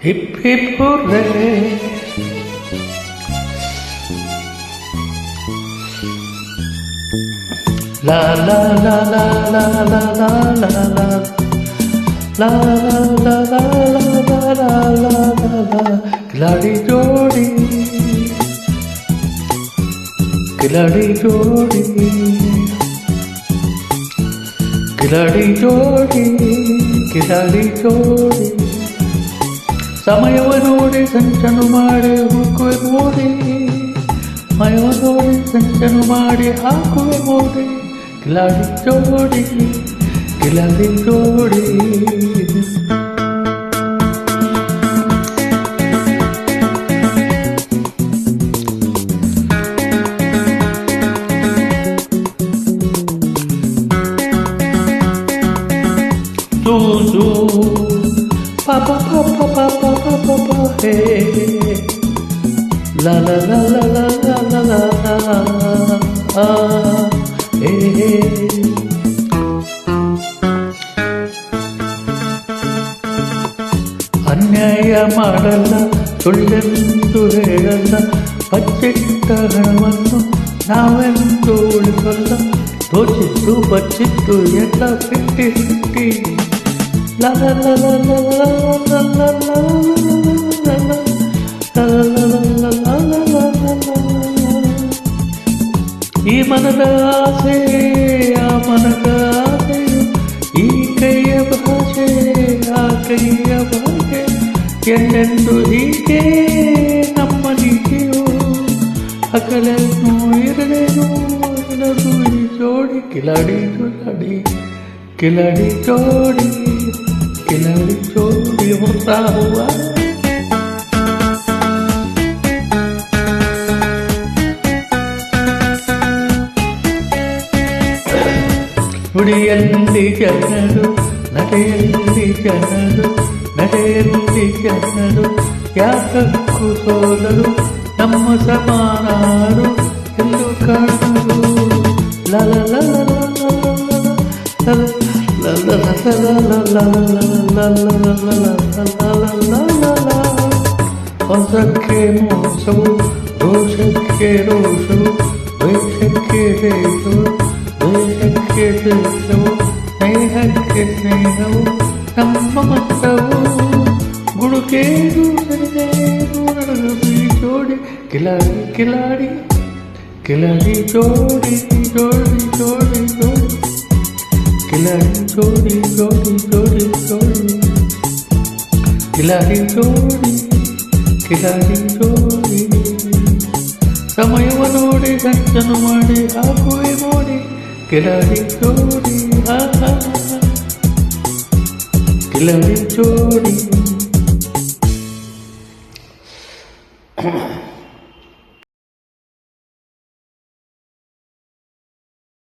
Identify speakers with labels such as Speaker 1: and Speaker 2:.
Speaker 1: hip hip ಹುರ್ರೆ ಲಾ ಲಾ ಲಾ ಲಾ ಲಾ ಲಾ ಲಾ ಲಾ ಲಾ ಲಾ ಲಾ ಲಾ ಲಾ ಲಾ खिलाड़ी जोड़ी खिलाड़ी जोड़ी खिलाड़ी जोड़ी खिलाड़ी जोड़ी ಸಮಯವ ನೋಡಿ ಸಂಚನು ಮಾಡಿ ಹುಕ್ಕುವೆ ಮೋಡಿ ಸಮಯವ ನೋಡಿ ಸಂಚನು ಮಾಡಿ ಹಾಕುವೆ ಮೋಡಿ ಕಿಲಾಡಿ ಜೋಡಿ ಕಿಲಾಡಿ ಜೋಡಿ Zuzu Papa papa papa papa hey La la la la la la la la hey ಅನ್ಯಾಯ ಮಾಡಲ್ಲ ಸುಳ್ಳೆಂದು ಹೇಳಲ್ಲ ಬಚ್ಚಿಟ್ಟ ಹಣವನ್ನು ನಾವೆಂದು ಉಳಿಸಲ್ಲ ದೋಚಿದ್ದು ಬಚ್ಚಿದ್ದು ಎಲ್ಲ ಫಿಟ್ಟಿ La la la la la la la la la ಈ ಮನದ ಆಸೆ ಆ ಮನದ ಆಸೆ ಈ ಕೈಯ ಭಾಷೆ ಆ ಕೈಯ ಭಾಷೆ ಎಂದೆಂದು ಹೀಗೆ ನಮ್ಮ ನೀತಿಯು ಹಗಲನ್ನು ಇರಲೇನು ಇರದು ಈ ಜೋಡಿ ಕಿಲಾಡಿ ಜೋಡಿ ಕಿಲಾಡಿ ಜೋಡಿ ಕಿಲಾಡಿ ಜೋಡಿ ಹೋಗ್ತಾ ಹುವ ನುಡಿಯಲ್ಲಿ ಜನರು ನಡೆಯಲ್ಲಿ ಜನರು ನಡೆಯಲ್ಲಿ ಜನರು ಯಾಕಕ್ಕೂ ಸೋಲರು ನಮ್ಮ ಸಮಾನರು ಎಲ್ಲೂ ಕಾಣರು ಲಲ ಲಲ ಹೊಸಕ್ಕೆ ಮೋಸವು ದೋಷಕ್ಕೆ ರೋಷವು ದ್ವೇಷಕ್ಕೆ ದೇಶವು ದೇಶಕ್ಕೆ ದೇಶವು ಸ್ನೇಹಕ್ಕೆ ಸ್ನೇಹವು ನಮ್ಮ ಮಟ್ಟವು ಗುಡುಕೇನು ಸರಿದೇನು ನಡಗು ಜೋಡಿ ಕಿಲಾಡಿ ಕಿಲಾಡಿ ಕಿಲಾಡಿ ಜೋಡಿ ಜೋಡಿ ಜೋಡಿ ಜೋಡಿ ಕಿಲಾಡಿ ಜೋಡಿ ಜೋಡಿ ಜೋಡಿ ಜೋಡಿ ಕಿಲಾಡಿ ಜೋಡಿ ಕಿಲಾಡಿ ಜೋಡಿ ಸಮಯವ ನೋಡಿ ಸಂಚನು ಮಾಡಿ ಹಾಕುವೆ ಮೋಡಿ ಕಿಲಾಡಿ ಜೋಡಿ ಕಿಲಾಡಿ ಜೋಡಿ